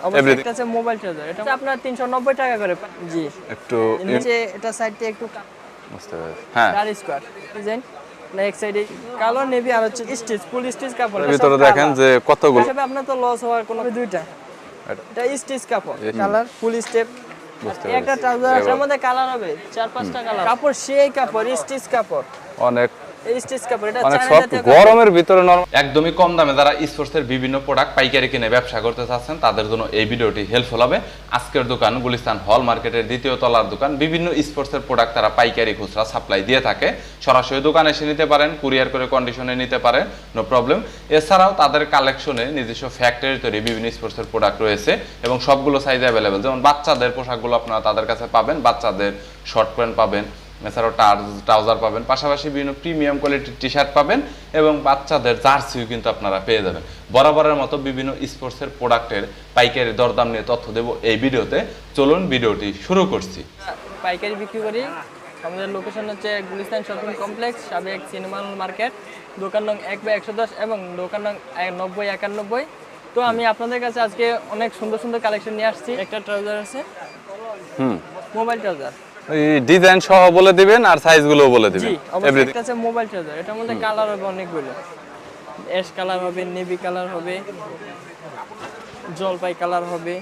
অবশ্যই এটা আছে মোবাইল চার্জার, এটা আপনার 390 টাকা করে। জি একটু নিচে এটা সাইডে একটু বুঝতে পেরেছি। হ্যাঁ, চার স্কয়ার ডিজাইন, এক সাইডে কালো নেভি আর হচ্ছে স্টিচ, ফুল স্টিচ কাপড়। এর ভিতরে দেখেন যে কতগুলো হিসেবে আপনার তো লস হওয়ার কোনো দুইটা, এটা স্টিচ কাপড়, কালার ফুল স্টেপ। বুঝতে একটা পেরেছি। ট্রাউজার এর মধ্যে কালার হবে 4-5টা কালার। কাপড় সেই কাপড়, স্টিচ কাপড়, অনেক এই স্টিচ কাপড়, এটা অনেক চায়না সফট, জাতীয় গরমের ভিতরে নরম। একদমই কম দামে যারা স্পোর্টসের বিভিন্ন প্রোডাক্ট পাইকারি কিনে ব্যবসা করতে চাচ্ছেন তাদের জন্য এই ভিডিওটি হেল্পফুল হবে। আজকের দোকান গুলিস্তান হল মার্কেটের দ্বিতীয় তলার দোকান। বিভিন্ন স্পোর্টসের প্রোডাক্ট তারা পাইকারি খুচরা সাপ্লাই দিয়ে থাকে। সরাসরি দোকানে এসে নিতে পারেন, কুরিয়ার করে কন্ডিশনে নিতে পারেন, নো প্রবলেম। এছাড়াও তাদের কালেকশনে নিজস্ব ফ্যাক্টরি তৈরি বিভিন্ন স্পোর্টসের প্রোডাক্ট রয়েছে এবং সবগুলো সাইজ অ্যাভেলেবেল। যেমন বাচ্চাদের পোশাকগুলো আপনারা তাদের কাছে পাবেন, বাচ্চাদের শর্ট প্যান্ট পাবেন, এছাড়াও ট্রাউজার পাবেন, পাশাপাশি বিভিন্ন প্রিমিয়াম কোয়ালিটির টি শার্ট পাবেন এবং বাচ্চাদের জার্সিও কিন্তু আপনারা পেয়ে যাবেন। বরাবরের মতো বিভিন্ন স্পোর্টসের প্রোডাক্টের পাইকারি দরদাম নিয়ে তথ্য দেব এই ভিডিওতে। চলুন ভিডিওটি শুরু করছি। পাইকারি বিক্রি করি। আমাদের লোকেশন হচ্ছে গুলিস্তান শপিং কমপ্লেক্স, সাবেক সিনেমা মার্কেট, দোকান নং 1/110 এবং দোকান নং 90-91। তো আমি আপনাদের কাছে আজকে অনেক সুন্দর সুন্দর কালেকশন নিয়ে আসছি। একটা ট্রাউজার আছে, মোবাইল ট্রাউজার, এই ডিজাইন সহ বলে দিবেন আর সাইজগুলোও বলে দিবেন। জি অবশ্যই। এটা আছে মোবাইল চার্জার, এটার মধ্যে কালার হবে অনেকগুলো। অ্যাশ কালার হবে, নেভি কালার হবে, জলপাই কালার হবে,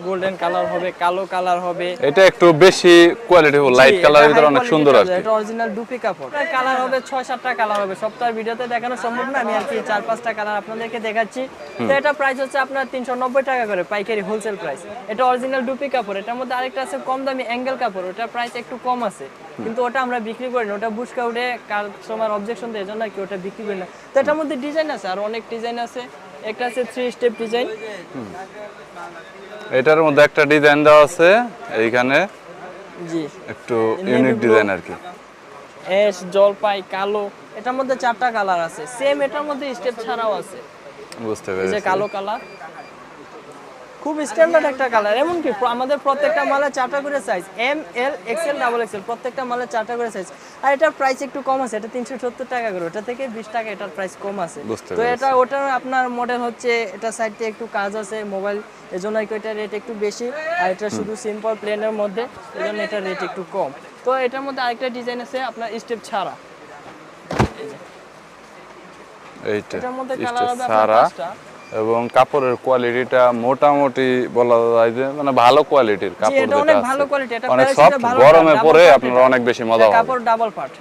গোল্ডেন কালার হবে, কালো কালার হবে। এটা একটু বেশি কোয়ালিটি ফুল, লাইট কালারের ভিতরে অনেক সুন্দর আর কি। এটা অরিজিনাল ডুপি কাপড়। কালার হবে 6-7টা কালার হবে, সবটার ভিডিওতে দেখানো সম্ভব না, আমি আর কি 4-5টা কালার আপনাদেরকে দেখাচ্ছি। তো এটা প্রাইস হচ্ছে আপনার 390 টাকা করে পাইকারি হোলসেল প্রাইস। এটা অরিজিনাল ডুপি কাপড়। এটার মধ্যে আরেকটা আছে কম দামি অ্যাঙ্গেল কাপড়, ওটার প্রাইস একটু কম আছে, কিন্তু ওটা আমরা বিক্রি করি না, ওটা বুশকা উঠে কাস্টমার অবজেকশন দেয়, এজন্য কি ওটা বিক্রি করি না। তো এটার মধ্যে ডিজাইন আছে, আর অনেক ডিজাইন আছে। একটা আছে 3 স্টেপ ডিজাইন, এটার মধ্যে একটা ডিজাইন দেওয়া আছে এইখানে, জি একটু ইউনিক ডিজাইন আর কি। অ্যাশ, জলপাই, কালো, এটার মধ্যে 4টা কালার আছে। সেম এটার মধ্যে স্টেপ ছাড়াও আছে। বুঝতে এই যে পেরেছি। কালো কালার, খুব স্ট্যান্ডার্ড একটা কালার। এমনকি আমাদের প্রত্যেকটা মালে 4টা করে size, M, L, XL, double Excel, প্রত্যেকটা মালে 4টা করে সাইজ। আর এটার প্রাইস একটু কম আছে, এটা 370 টাকা করে, ওটা থেকে 20 টাকা এটার প্রাইস কম আছে। তো এটা ওটার আপনার মডেল হচ্ছে, এটা সাইডে একটু কাজ আছে মোবাইল, এজন্য এটা রেট একটু বেশি। আর এটা শুধু সিম্পল প্লেনের মধ্যে, এজন্য এটা রেট একটু কম। তো এটার মধ্যে আরেকটা ডিজাইন আছে আপনার স্টেপ ছাড়া, এইটা এটার মধ্যে কালার হবে আপনার সারা 5টা। এবং কাপড়ের কোয়ালিটিটা মোটামুটি বলা যায় যে মানে ভালো কোয়ালিটির কাপড়, এটা অনেক ভালো কোয়ালিটি, এটা অনেক প্রাইসটা সফট, ভালো। গরমে পরে আপনারা অনেক বেশি মজা হবে। কাপড় ডাবল পার্ট।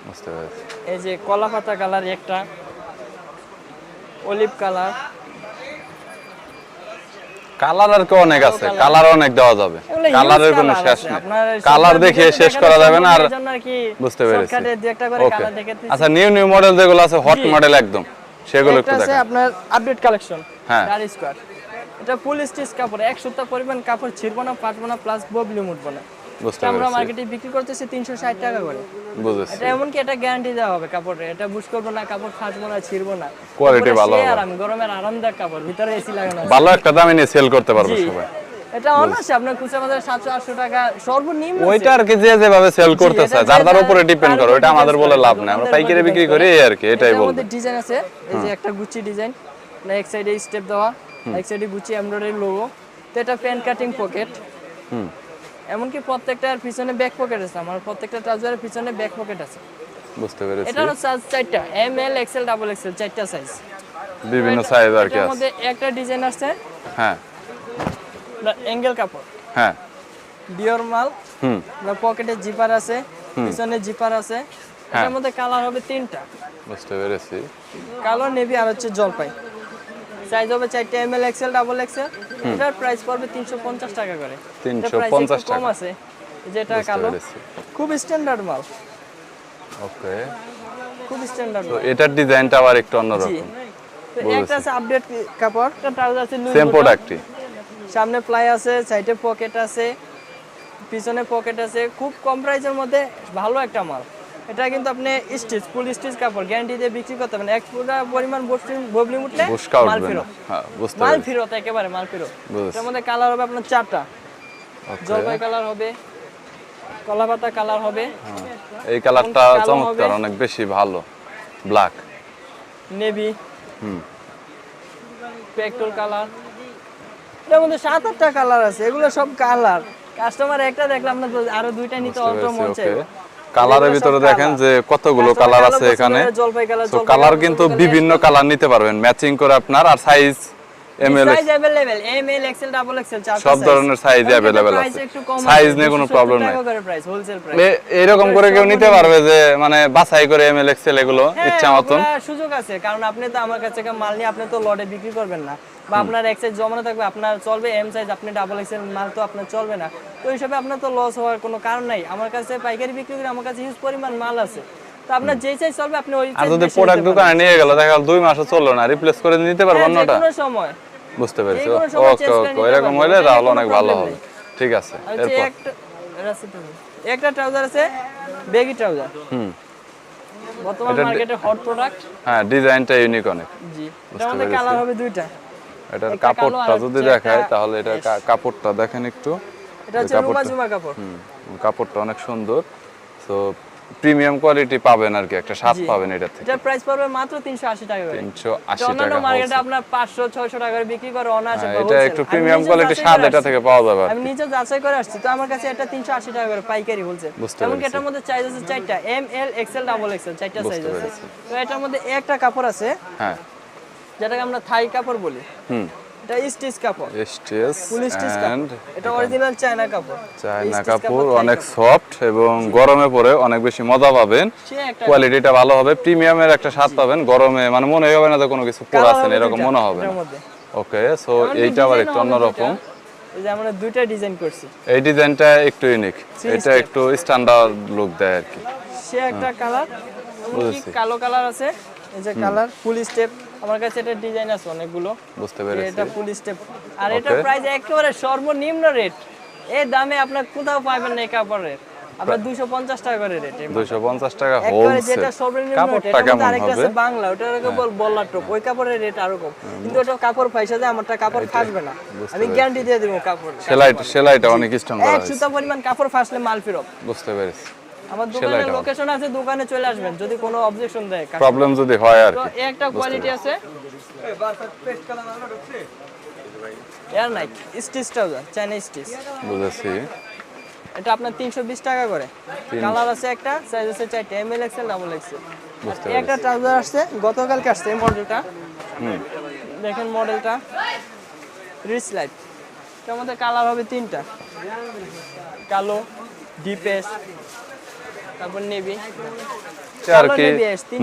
বুঝতে পেরেছি। এই যে কলা পাতা কালার একটা, অলিভ কালার, কালার আর কি অনেক আছে, কালার অনেক দেওয়া যাবে, কালারের কোনো শেষ নেই, কালার দেখিয়ে শেষ করা যাবে না। আর বুঝতে পেরেছি। ওকে, আচ্ছা নিউ মডেল যেগুলো আছে, হট মডেল একদম, সেগুলো একটু আছে দেখান। আপনার আপডেট কালেকশন। হ্যাঁ, 4 স্কয়ার, এটা ফুল স্টিচ কাপড়, এক সপ্তাহ পরিমাণ কাপড় ছিড়বো না, ফাটবো না, প্লাস ববলি মুটবো না। বুঝতে আমরা পেরেছি। মার্কেটে বিক্রি করতেছি 360 টাকা করে। বুঝেছি। এটা এমনকি এটা গ্যারান্টি দেওয়া হবে কাপড়ে, এটা বুশ করবো না, কাপড় ফাটবো না, ছিড়বো না, কোয়ালিটি ভালো হবে। আর আমি গরমের আরামদায়ক কাপড়, ভিতরে এসি লাগানো আছে। ভালো একটা দামে নিয়ে সেল করতে পারবে সবাই। এটা অনায়াসে আপনার খুচরা বাজারে 700-800 টাকা সর্বনিম্ন। ওইটা আর কি যে যেভাবে সেল করতেছে যার উপরে ডিপেন্ড করে, ওইটা আমাদের বলে লাভ নাই, আমরা পাইকারি বিক্রি করি এই আর কি, এটাই বলবো। আমাদের ডিজাইন আছে, এই যে একটা গুচি ডিজাইন, না এক সাইডে স্টেপ দেওয়া, এক সাইডে গুচি এমব্রয়ডারি লোগো। তো এটা প্যান্ট কাটিং পকেট, এমনকি প্রত্যেকটার পিছনে ব্যাক পকেট আছে, আমার প্রত্যেকটা ট্রাউজারের পিছনে ব্যাক পকেট আছে। বুঝতে পেরেছি। এটারও সাইজ 4টা, M, L, XL, double XL, 4টা সাইজ, বিভিন্ন সাইজ আর কি এর আছে। মধ্যে একটা ডিজাইন আছে, হ্যাঁ অ্যাঙ্গেল কাপড়, হ্যাঁ, ডিওর মাল, পকেটে জিপার আছে, পিছনে জিপার আছে। এর মধ্যে কালার হবে 3টা। বুঝতে পেরেছি। কালো, নেভি আর হচ্ছে জলপাই। সাইজ হবে 4টা, M, L, XL, double Excel. এটার প্রাইস পড়বে 350 টাকা করে। 350 কম টাকা আছে, যেটা কালো, খুব স্ট্যান্ডার্ড মাল। ওকে, খুব স্ট্যান্ডার্ড তো এটার ডিজাইনটা আবার একটু অন্যরকম। তো একটা আছে আপডেট কাপড়, একটা ট্রাউজার আছে লুজ, সেম প্রোডাক্টই, সামনে প্লাই আছে, সাইডে পকেট আছে, পিছনে পকেট আছে, খুব কম প্রাইসের মধ্যে ভালো একটা মাল। এটা কিন্তু আপনি স্টিচ, ফুল স্টিচ কাপড়, গ্যারান্টি দিয়ে বিক্রি করতে পারেন। এক পুরো পরিমাণ ববলি মুটলে মাল ফেরত। হ্যাঁ, বুঝতে মাল পেরেছি। ফেরত, একেবারে মাল ফেরত। এর মধ্যে কালার হবে আপনার 4টা, জলপাই কালার হবে, কলা পাতা কালার হবে, এই কালারটা চমৎকার, অনেক বেশি ভালো, ব্ল্যাক, নেভি, পেট্রোল কালার, এর মধ্যে 7-8টা কালার আছে, এগুলো সব কালার। কাস্টমার একটা দেখলে আপনার আরো দুইটা নিতে অল্প মন চাই। কালারের ভিতরে দেখেন যে কতগুলো কালার আছে এখানে। তো কালার কিন্তু বিভিন্ন কালার নিতে পারবেন ম্যাচিং করে আপনার, আর size M L size available M L XL double XL চার সব ধরনের সাইজ अवेलेबल আছে, সাইজ নিয়ে কোনো প্রবলেম নাই। এরকম করে কেউ নিতে পারবে যে মানে বাছাই করে এমএল এক্সেল এগুলো ইচ্ছা মতন সুযোগ আছে, কারণ আপনি তো আমার কাছে মাল নিয়ে আপনি তো লটে বিক্রি করবেন না, বা আপনার এক সাইজ জমানো থাকবে, আপনার চলবে এম সাইজ, আপনি ডাবল এক্সেল মাল তো আপনার চলবে না। তো এই হিসাবে আপনার তো লস হওয়ার কোনো কারণ নাই। আমার কাছে পাইকারি বিক্রি করে আমার কাছে হিউজ পরিমাণ মাল আছে, তো আপনার যেই সাইজ চলবে আপনি ওই আর যদি প্রোডাক্ট দোকানে নিয়ে গেল দেখা গেল 2 মাসও চললো না, রিপ্লেস করে নিতে পারবেন না ওটা কোনো সময়। বুঝতে পেরেছি। ওকে ওকে, এরকম হলে তাহলে অনেক ভালো হবে। ঠিক আছে, এরপর একটা ট্রাউজার আছে, বেগি ট্রাউজার। বর্তমান মার্কেটে হট প্রোডাক্ট। হ্যাঁ, ডিজাইনটা ইউনিক অনেক। জি, এটার মধ্যে কালার হবে দুইটা। এটার কাপড়টা যদি দেখায় তাহলে এটা কাপড়টা দেখেন একটু। এটা হচ্ছে রুমা জুমা কাপড়। কাপড়টা অনেক সুন্দর। সো প্রিমিয়াম কোয়ালিটি পাবেন আর কি, একটা স্বাদ পাবেন এটা থেকে। এটার প্রাইস পড়বে মাত্র 380 টাকা করে। 380 টাকা। মার্কেটে আপনার 500-600 টাকা করে বিক্রি করে অনায়াসে। এটা একটু প্রিমিয়াম কোয়ালিটি স্বাদ এটা থেকে পাওয়া যাবে। আমি নিজে যাচাই করে আসছি, তো আমার কাছে এটা 380 টাকা করে পাইকারি হোলসেল। এমনকি এটার মধ্যে সাইজ আছে 4টা, M L XL double XL, 4টা সাইজ আছে। তো এটার মধ্যে একটা কাপড় আছে, হ্যাঁ, যেটাকে আমরা থাই কাপড় বলি। এটা স্টিচ কাপড়, স্টিচ ফুল স্টিচ কাপড়। এটা অরিজিনাল চায়না কাপড়। চায়না কাপড় অনেক সফট এবং গরমে পরে অনেক বেশি মজা পাবেন। কোয়ালিটিটা ভালো হবে, প্রিমিয়ামের একটা স্বাদ পাবেন। গরমে মানে মনে হবে না যে কোনো কিছু পরা আছে এরকম মনে হবে না। ওকে, সো এইটা আবার একটু অন্যরকম। এই যে আমরা দুইটা ডিজাইন করছি। এই ডিজাইনটা একটু ইউনিক, এটা একটু স্ট্যান্ডার্ড লুক দেয় আর কি। সে একটা কালার, কালো কালার আছে। এই যে কালার ফুল স্টেপ, আমার কাছে এটা ডিজাইন আছে অনেকগুলো। বুঝতে পেরেছি। এটা ফুল স্টেপ, আর এটা প্রাইস একেবারে সর্বনিম্ন রেট। এই দামে আপনার কোথাও পাবেন না এই কাপড়ের। আপনার 250 টাকা করে রেট। 250 টাকা হোলসেল। যেটা সর্বনিম্ন রেট, কাপড়টা কেমন আরেকটা হবে? আছে বাংলা, ওটাকে বল বল্লা টপ। ওই কাপড়ের রেট আরো কম, কিন্তু ওটা কাপড় ফাইসা যায়, আমারটা কাপড় ফাসবে না। আমি গ্যারান্টি দিয়ে দেব কাপড়। সেলাইটা অনেক স্ট্রং করা এক আছে। সুতা পরিমাণ কাপড় ফাসলে মাল ফেরত। বুঝতে পেরেছি। আমার দোকানের লোকেশন আছে, দোকানে চলে আসবেন যদি কোনো অবজেকশন দেয়, প্রবলেম যদি হয় আর তো কি। একটা কোয়ালিটি আছে এয়ার নাইক স্টিচ ট্রাউজার, চাইনা স্টিচ। বুঝেছি। এটা আপনার 320 টাকা করে। কালার আছে একটা, সাইজ আছে 4টা, M L XL double XL. একটা ট্রাউজার আসছে গতকালকে আসছে, এই মডেলটা দেখেন, মডেলটা রিচ লাইট। এটার মধ্যে কালার হবে 3টা, কালো, ডিপেস, তারপর নেভি আর কি,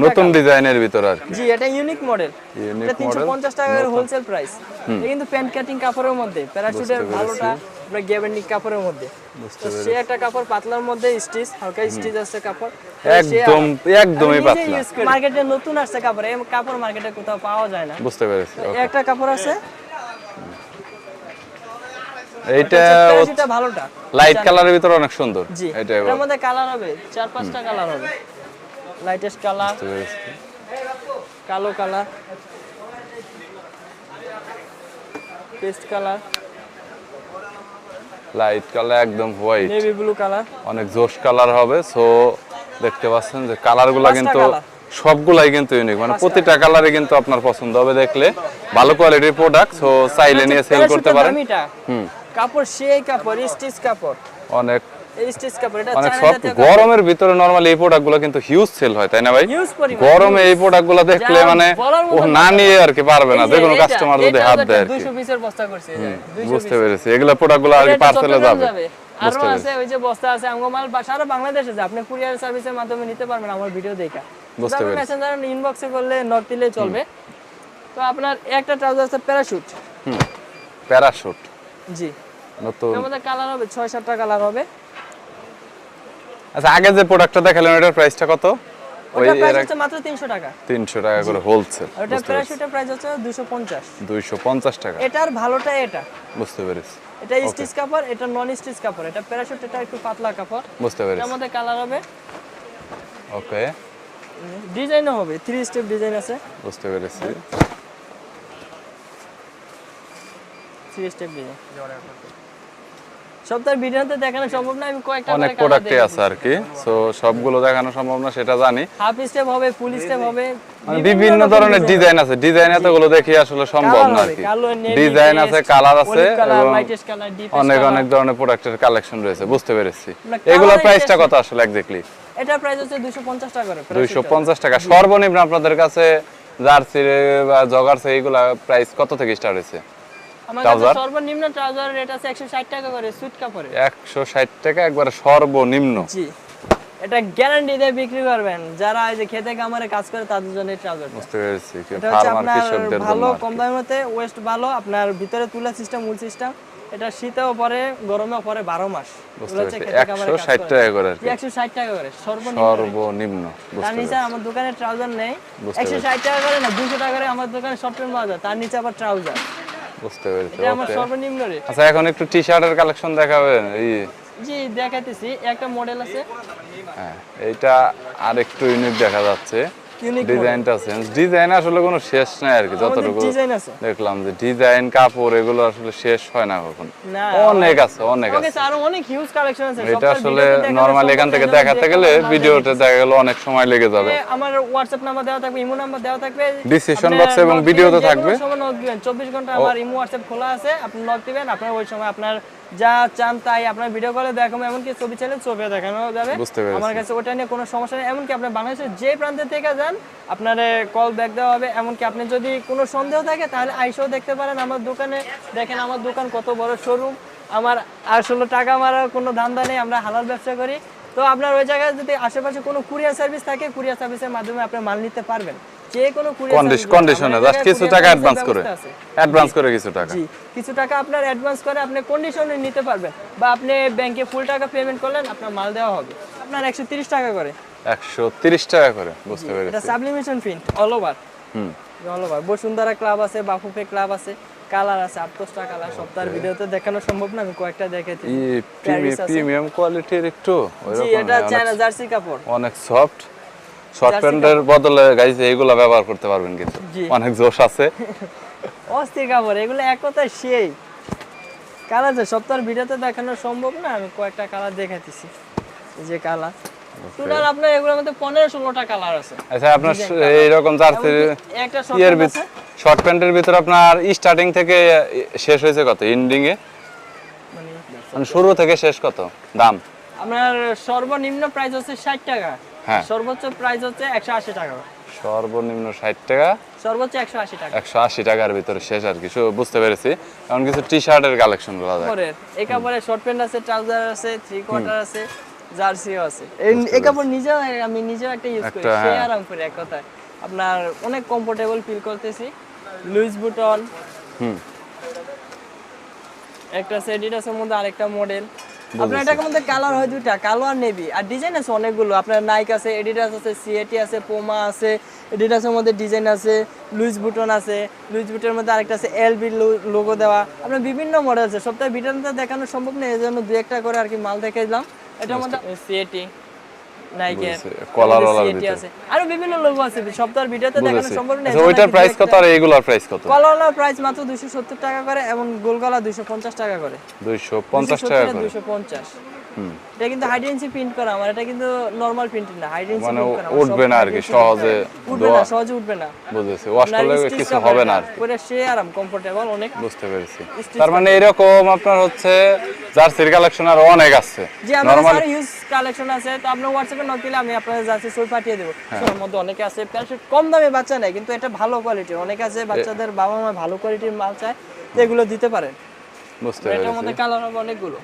নতুন ডিজাইনের ভিতর আর কি। জি, এটা ইউনিক মডেল। এটা 350 টাকা করে হোলসেল প্রাইস। এটা কিন্তু প্যান্ট কাটিং কাপড়ের মধ্যে, প্যারাশুটের ভালোটা পুরো গ্যাবার্নিক কাপড়ের মধ্যে। তো সে একটা কাপড় পাতলার মধ্যে স্টিচ, হালকা স্টিচ আছে কাপড়, একদমই পাতলা। মার্কেটে নতুন আসছে কাপড়, এই কাপড় মার্কেটে কোথাও পাওয়া যায় না। বুঝতে পেরেছি। একটা কাপড় আছে, এইটা ভালোটা লাইট কালারের ভিতর অনেক সুন্দর। জি, এর মধ্যে কালার হবে 4-5টা কালার হবে। লাইটেস্ট কালার, কালো colour, paste colour, light colour, একদম হোয়াইট, নেভি ব্লু কালার, অনেক জোশ কালার হবে। সো দেখতে পাচ্ছেন যে কালারগুলো কিন্তু সবগুলাই কিন্তু ইউনিক, মানে প্রতিটা কালারে কিন্তু আপনার পছন্দ হবে দেখলে। ভালো কোয়ালিটির প্রোডাক্ট, সো চাইলে নিয়ে সেল করতে পারেন। কাপড় সেই কাপড়, স্টিচ কাপড়, অনেক স্টিচ কাপড়। এটা অনেক সফট। গরমের ভিতরে নরমালি এই প্রোডাক্টগুলো কিন্তু হিউজ সেল হয়, তাই না ভাই? গরমে এই প্রোডাক্টগুলো দেখলে মানে ও না নিয়ে আর কি পারবে না, যে কোনো কাস্টমার যদি হাত দেয় আর কি। 200 পিসের বস্তা করছে। বুঝতে পেরেছি। এগুলা প্রোডাক্টগুলো আর কি পার্সেলে যাবে। আরো আছে ওই যে বস্তা আছে, আমগো মাল সারা বাংলাদেশে যায়, আপনি কুরিয়ার সার্ভিসের মাধ্যমে নিতে পারবেন আমার ভিডিও দেখা। বুঝতে পেরেছি। মেসেঞ্জার ইনবক্সে করলে নক দিলেই চলবে। তো আপনার একটা ট্রাউজার আছে প্যারাশুট। প্যারাশুট, জি, নতুন। এর মধ্যে কালার হবে 6-7টা কালার হবে। আচ্ছা, আগে যে প্রোডাক্টটা দেখালেন এটার প্রাইসটা কত? ওটা প্রাইস হচ্ছে মাত্র 300 টাকা। 300 টাকা করে হোলসেল। ওটা প্যারাশুটের প্রাইস হচ্ছে 250। 250 টাকা। এটার ভালোটা এটা। বুঝতে পেরেছি। এটা স্টিচ কাপড়, এটা নন স্টিচ কাপড়। এটা প্যারাশুট, এটা একটু পাতলা কাপড়। বুঝতে পেরেছি। এর মধ্যে কালার হবে। ওকে। ডিজাইনও হবে, 3 স্টেপ ডিজাইন আছে। বুঝতে পেরেছি। 3 স্টেপ ডিজাইন। সপ্তাহের ভিডিওতে দেখানো সম্ভব না, আমি কয়েকটা অনেক প্রোডাক্টই আছে আর কি, সো সবগুলো দেখানো সম্ভব না সেটা জানি। হাফ স্টেপ হবে, ফুল স্টেপ হবে, মানে বিভিন্ন ধরনের ডিজাইন আছে, ডিজাইন এতগুলো দেখি আসলে সম্ভব না আর কি। ডিজাইন আছে, কালার আছে এবং অনেক অনেক ধরনের প্রোডাক্টের কালেকশন রয়েছে, বুঝতে পেরেছি। এগুলোর প্রাইসটা কত আসলে এক্স্যাক্টলি? এটা প্রাইস হচ্ছে 250 টাকা করে। 250 টাকা। সর্বনিম্ন আপনাদের কাছে জার্সি বা জগার্সি এইগুলা প্রাইস কত থেকে স্টার্ট হয়েছে? আমার কাছে সর্বনিম্ন ট্রাউজার রেট আছে 160 টাকা করে সুইট কাপড়ে। 160 টাকা একবারে সর্বনিম্ন। জি, এটা গ্যারান্টি দিয়ে বিক্রি করবেন যারা এই যে খেতে কামারে কাজ করে তাদের জন্য এই ট্রাউজার। বুঝতে পেরেছি, এটা হচ্ছে আপনার ভালো কম দামের মধ্যে, ওয়েস্ট ভালো, আপনার ভিতরে তুলা সিস্টেম, মূল সিস্টেম। এটা শীতেও পরে, গরমেও পরে 12 মাস। বুঝতে পেরেছি, 160 টাকা করে আর কি। 160 টাকা করে সর্বনিম্ন। তার নিচে আমার দোকানে ট্রাউজার নেই। 160 টাকা করে না, 200 টাকা করে আমার দোকানে শর্ট প্যান্ট পাওয়া যায়, তার নিচে আবার ট্রাউজার। বুঝতে পেরেছি, এটা আমার সর্বনিম্ন রেট। আচ্ছা, এখন একটু টি-শার্টের কালেকশন দেখাবেন? জি, দেখাইতেছি। একটা মডেল আছে, হ্যাঁ, এইটা আর একটু ইউনিক দেখা যাচ্ছে। ডিজাইনটা চেঞ্জ, ডিজাইন আসলে কোনো শেষ নাই আর কি। যতটুকু দেখলাম যে ডিজাইন, কাপড় এগুলো আসলে শেষ হয় না কখন, অনেক আছে, অনেক আছে। আরো অনেক হিউজ কালেকশন আছে। এটা আসলে নরমালি এখান থেকে দেখাতে গেলে ভিডিওতে দেখা গেল অনেক সময় লেগে যাবে। আমার হোয়াটসঅ্যাপ নাম্বার দেওয়া থাকবে, ইমো নাম্বার দেওয়া থাকবে ডিসক্রিপশন বক্সে এবং ভিডিওতে থাকবে। 24 ঘন্টা আমার ইমো হোয়াটসঅ্যাপ খোলা আছে, আপনি নক দিবেন, আপনার ওই সময় আপনার যা চান তাই আপনার ভিডিও কলে দেখাবো, এমনকি ছবি চাইলে ছবি দেখানো যাবে। আমার কাছে ওটা নিয়ে কোনো সমস্যা নেই। এমনকি আপনি বাংলাদেশের যে প্রান্তে থেকে যান আপনার কল ব্যাক দেওয়া হবে। এমনকি আপনি যদি কোনো সন্দেহ থাকে তাহলে আইসেও দেখতে পারেন আমার দোকানে। দেখেন আমার দোকান কত বড় শোরুম। আমার আসলে টাকা মারার কোনো ধান্দা নেই, আমরা হালাল ব্যবসা করি। তো আপনার ওই জায়গায় যদি আশেপাশে কোনো কুরিয়ার সার্ভিস থাকে, কুরিয়ার সার্ভিসের মাধ্যমে আপনি মাল নিতে পারবেন। যে কোনো কন্ডিশনে জাস্ট কিছু টাকা অ্যাডভান্স করে কিছু টাকা, জি, কিছু টাকা আপনার অ্যাডভান্স করে আপনি কন্ডিশনে নিতে পারবেন, বা আপনি ব্যাংকে ফুল টাকা পেমেন্ট করলেন, আপনার মাল দেওয়া হবে। আপনার 130 টাকা করে। 130 টাকা করে, বুঝতে পেরেছি। এটা sublimation print all over. All over. Bashundhara club আছে, বাফুফে ক্লাব আছে, কালার আছে 8-10টা কালার। সপ্তাহের ভিডিওতে দেখানো সম্ভব না, আমি কয়েকটা দেখাইছি। প্রিমিয়াম কোয়ালিটির একটু জি, এটা চায়না জার্সি কাপড়, অনেক সফট। শর্ট প্যান্টের বদলে গাইস এইগুলা ব্যবহার করতে পারবেন, কিন্তু অনেক জোশ আছে। অস্থির কাপড় এগুলো, এক কথায় সেই কালার আছে। সপ্তাহের ভিডিওতে দেখানো সম্ভব না, আমি কয়েকটা কালার দেখাইতেছি। এই যে কালার টোটাল আপনার এগুলোর মধ্যে 15-16টা কালার আছে। আচ্ছা, আপনার এইরকম জার্সি একটা শর্ট প্যান্টের ভিতর আপনার স্টার্টিং থেকে শেষ হয়েছে কত, এন্ডিং এ মানে শুরু থেকে শেষ কত দাম? আপনার সর্বনিম্ন প্রাইস হচ্ছে 60 টাকা, সর্বোচ্চ প্রাইস হচ্ছে 180 টাকা। সর্বনিম্ন 60 টাকা, সর্বোচ্চ 180 টাকা। 180 টাকার ভিতরে শেষ আর কি, বুঝতে পেরেছি। এখন কিছু টি-শার্টের কালেকশন গুলো আছে। এই কাপড়ে শর্ট প্যান্ট আছে, ট্রাউজার আছে, 3 কোয়ার্টার আছে, জার্সিও আছে। এই কাপড় নিজেও আমি নিজেও একটা ইউজ করি, সে আরাম করে। এক কথায় আপনার অনেক কমফোর্টেবল ফিল করতেছি। লুইস বুটন, একটা এডিডাসের মধ্যে আরেকটা মডেল। আপনার এটার মধ্যে কালার হয় দুইটা, কালো আর নেভি। আর ডিজাইন আছে অনেকগুলো। আপনার নাইক আছে, এডিডাস আছে, সিএটি আছে, পোমা আছে, এডিডাসের মধ্যে ডিজাইন আছে, লুইস বুটন আছে, লুইস বুটনের মধ্যে আরেকটা আছে এলবি লোগো দেওয়া। আপনার বিভিন্ন মডেল আছে। সপ্তাহে ভিডিওতে দেখানো সম্ভব নেই, এজন্য দুই একটা করে আর কি মাল দেখে দিলাম। এটার মধ্যে সিএটি, নাইকের কলারওয়ালা আছে, আরো বিভিন্ন লোগো আছে। সপ্তাহের ভিডিওতে দেখানো সম্ভব নেই। ওইটার প্রাইস কত আর এইগুলোর প্রাইস কত? কলারওয়ালার প্রাইস মাত্র 270 টাকা করে, এবং গোলগলা 250 টাকা করে। 250 টাকা করে, 250। এটা কিন্তু হাইডেন্সি প্রিন্ট করা আমার, এটা কিন্তু নরমাল প্রিন্ট না, হাইডেন্সি মানে প্রিন্ট করা। উঠবে না আর কি, সহজে উঠবে না। বুঝেছি, ওয়াশ করলে কিছু হবে না আর কি। পরে সে আরাম, কমফোর্টেবল অনেক। বুঝতে পেরেছি। তার মানে এরকম আপনার হচ্ছে জার্সির কালেকশন আর অনেক আছে। জি, আমার কাছে আরো হিউজ কালেকশন আছে। তো আপনি হোয়াটসঅ্যাপে নক দিলে আমি আপনাদের জার্সি ছবি পাঠিয়ে দেব। এর মধ্যে অনেকে আছে প্যান্ট কম দামে বাচ্চা নেয়, কিন্তু এটা ভালো কোয়ালিটির। অনেকে আছে বাচ্চাদের বাবা মা ভালো কোয়ালিটির মাল চায়, তো এগুলো দিতে পারেন। বুঝতে পেরেছি। এটার মধ্যে কালার হবে অনেকগুলো,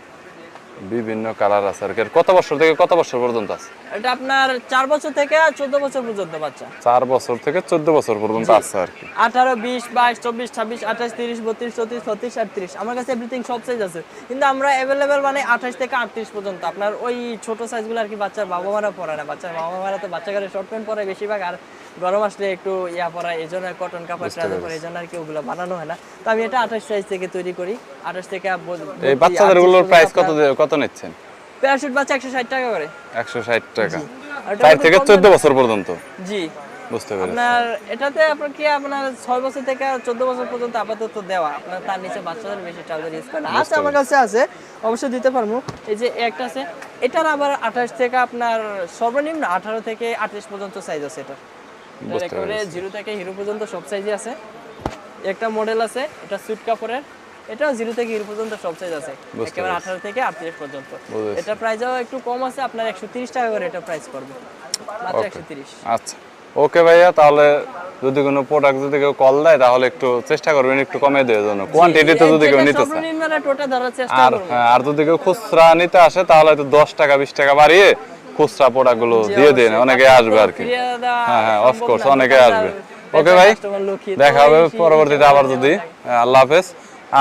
বিভিন্ন কালার আছে। আর কত বছর থেকে কত বছর পর্যন্ত আছে? এটা আপনার 4 বছর থেকে 14 বছর পর্যন্ত বাচ্চা। 4 বছর থেকে 14 বছর পর্যন্ত আছে আর কি। 18, 20, 22, 24, 26, 28, 30, 32, 34, 36, 38 আমার কাছে এভরিথিং সব সাইজ আছে। কিন্তু আমরা अवेलेबल মানে 28 থেকে 38 পর্যন্ত। আপনার ওই ছোট সাইজগুলো আর কি বাচ্চার বাবা মারা পরে না। বাচ্চার বাবা মারা তো বাচ্চাদের শর্ট প্যান্ট পরে বেশিরভাগ, আর গরম আসলে একটু পরায়, এইজন্য কটন কাপড় ট্রাউজার পরে, এইজন্য আর কি ওগুলো বানানো হয় না। তো আমি এটা 28 সাইজ থেকে তৈরি করি। 28 থেকে এই বাচ্চাদের গুলোর প্রাইস কত নিচ্ছেন? প্যারাশুট বাচ্চা 160 টাকা করে। 160 টাকা, 4 থেকে 14 বছর পর্যন্ত। জি, বুঝতে পেরেছি। আপনার এটাতে আপনার 6 বছর থেকে 14 বছর পর্যন্ত আপাতত দেওয়া, আপনার তার নিচে বাচ্চাদের বেশি ট্রাউজার ইউজ করে না। আচ্ছা, আমার কাছে আছে, অবশ্যই দিতে পারবো। এই যে একটা আছে, এটার আবার 28 থেকে আপনার সর্বনিম্ন 18 থেকে 38 পর্যন্ত সাইজ আছে। এটা একেবারে 0 থেকে হিরো পর্যন্ত সব সাইজই আছে। একটা মডেল আছে, এটা সুইট কাপড়ের, এটা 0 থেকে হিরো পর্যন্ত সব সাইজ আছে, একেবারে 18 থেকে 38 পর্যন্ত। এটা প্রাইসও একটু কম আছে, আপনার 130 টাকা করে এটা প্রাইস পড়বে, মাত্র 130। আচ্ছা, ওকে ভাইয়া, তাহলে যদি কোনো প্রোডাক্ট যদি কেউ কল দেয় তাহলে একটু চেষ্টা করবেন একটু কমিয়ে দেওয়ার জন্য, কোয়ান্টিটিতে যদি কেউ নিতে চায়। সর্বনিম্ন টোটা ধরার চেষ্টা করব। আর যদি কেউ খুচরা নিতে আসে তাহলে তো 10 টাকা 20 টাকা বাড়িয়ে খুচরা প্রোডাক্টগুলো দিয়ে দিন, অনেকে আসবে আর কি। হ্যাঁ, অফকোর্স অনেকে আসবে। ওকে ভাই, দেখা হবে পরবর্তীতে আবার যদি। আল্লাহ হাফেজ।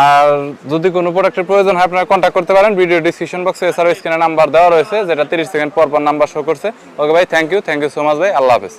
আর যদি কোনো প্রোডাক্টের প্রয়োজন হয় আপনারা কন্ট্যাক্ট করতে পারেন, ভিডিও ডিসক্রিপশন বক্সে এছাড়াও স্ক্রিনে নাম্বার দেওয়া রয়েছে, যেটা 30 সেকেন্ড পর নাম্বার শো করছে। ওকে ভাই, থ্যাংক ইউ সো মাচ ভাই, আল্লাহ হাফেজ।